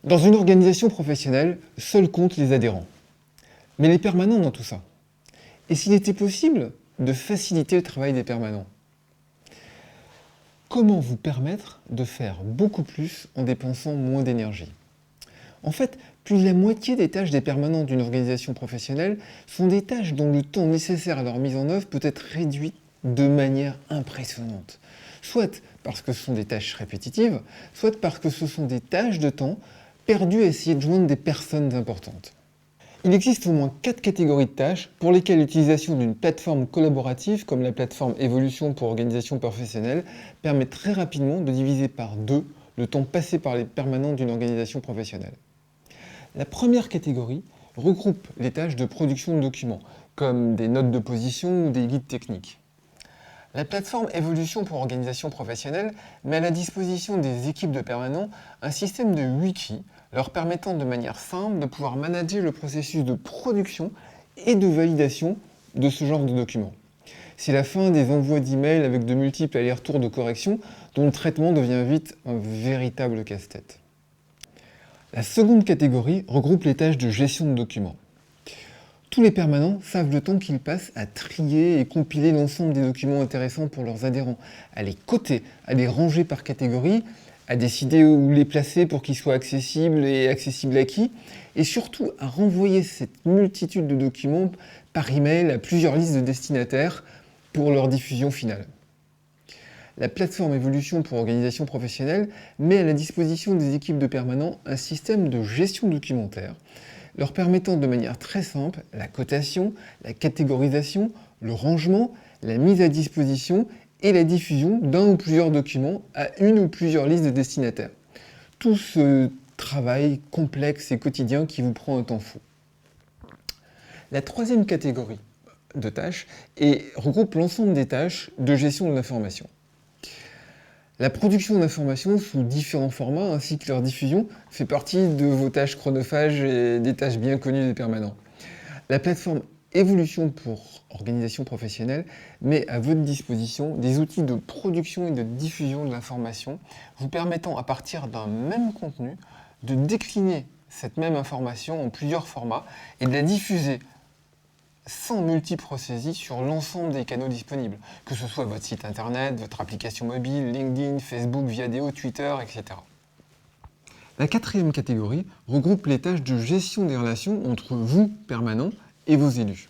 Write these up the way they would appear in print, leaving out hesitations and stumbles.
Dans une organisation professionnelle, seuls comptent les adhérents. Mais les permanents dans tout ça. Et s'il était possible de faciliter le travail des permanents? Comment vous permettre de faire beaucoup plus en dépensant moins d'énergie? En fait, plus de la moitié des tâches des permanents d'une organisation professionnelle sont des tâches dont le temps nécessaire à leur mise en œuvre peut être réduit de manière impressionnante. Soit parce que ce sont des tâches répétitives, soit parce que ce sont des tâches de temps perdues à essayer de joindre des personnes importantes. Il existe au moins 4 catégories de tâches pour lesquelles l'utilisation d'une plateforme collaborative comme la plateforme Evolution pour organisation professionnelle permet très rapidement de diviser par 2 le temps passé par les permanents d'une organisation professionnelle. La première catégorie regroupe les tâches de production de documents, comme des notes de position ou des guides techniques. La plateforme Evolution pour organisation professionnelle met à la disposition des équipes de permanents un système de wiki leur permettant de manière simple de pouvoir manager le processus de production et de validation de ce genre de documents. C'est la fin des envois d'emails avec de multiples allers-retours de correction dont le traitement devient vite un véritable casse-tête. La seconde catégorie regroupe les tâches de gestion de documents. Tous les permanents savent le temps qu'ils passent à trier et compiler l'ensemble des documents intéressants pour leurs adhérents, à les coter, à les ranger par catégorie, à décider où les placer pour qu'ils soient accessibles et accessibles à qui, et surtout à renvoyer cette multitude de documents par email à plusieurs listes de destinataires pour leur diffusion finale. La plateforme Evolution pour organisation professionnelle met à la disposition des équipes de permanents un système de gestion documentaire leur permettant de manière très simple la cotation, la catégorisation, le rangement, la mise à disposition et la diffusion d'un ou plusieurs documents à une ou plusieurs listes de destinataires. Tout ce travail complexe et quotidien qui vous prend un temps fou. La troisième catégorie de tâches regroupe l'ensemble des tâches de gestion de l'information. La production d'informations sous différents formats ainsi que leur diffusion fait partie de vos tâches chronophages et des tâches bien connues des permanents. La plateforme Evolution pour organisation professionnelle met à votre disposition des outils de production et de diffusion de l'information vous permettant à partir d'un même contenu de décliner cette même information en plusieurs formats et de la diffuser sans multiprocessus sur l'ensemble des canaux disponibles, que ce soit votre site internet, votre application mobile, LinkedIn, Facebook, Viadeo, Twitter, etc. La quatrième catégorie regroupe les tâches de gestion des relations entre vous, permanents, et vos élus.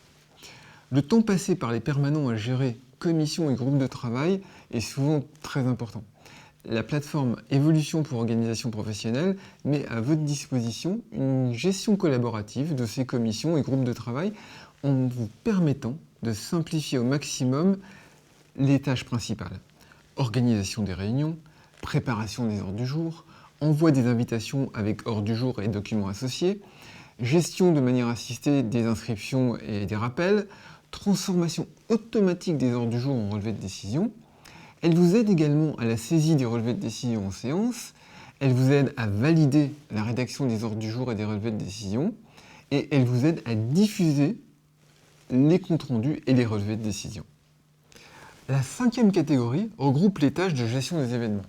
Le temps passé par les permanents à gérer commissions et groupes de travail est souvent très important. La plateforme Evolution pour organisation professionnelle met à votre disposition une gestion collaborative de ces commissions et groupes de travail en vous permettant de simplifier au maximum les tâches principales. Organisation des réunions, préparation des heures du jour, envoi des invitations avec heures du jour et documents associés, gestion de manière assistée des inscriptions et des rappels, transformation automatique des heures du jour en relevés de décision. Elle vous aide également à la saisie des relevés de décision en séance. Elle vous aide à valider la rédaction des ordres du jour et des relevés de décision. Et elle vous aide à diffuser les comptes rendus et les relevés de décision. La cinquième catégorie regroupe les tâches de gestion des événements.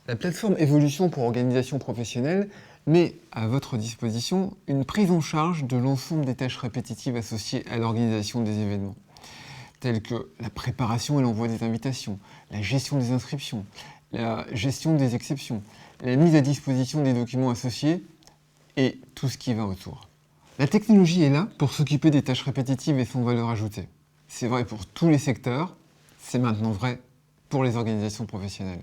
La plateforme Evolution pour organisation professionnelle met à votre disposition une prise en charge de l'ensemble des tâches répétitives associées à l'organisation des événements, telles que la préparation et l'envoi des invitations, la gestion des inscriptions, la gestion des exceptions, la mise à disposition des documents associés et tout ce qui va autour. La technologie est là pour s'occuper des tâches répétitives et sans valeur ajoutée. C'est vrai pour tous les secteurs, c'est maintenant vrai pour les organisations professionnelles.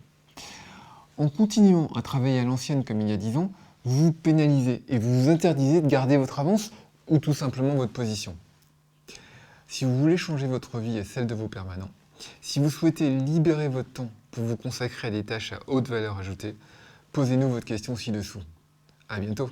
En continuant à travailler à l'ancienne comme il y a 10 ans, vous vous pénalisez et vous vous interdisez de garder votre avance ou tout simplement votre position. Si vous voulez changer votre vie et celle de vos permanents, si vous souhaitez libérer votre temps pour vous consacrer à des tâches à haute valeur ajoutée, posez-nous votre question ci-dessous. À bientôt!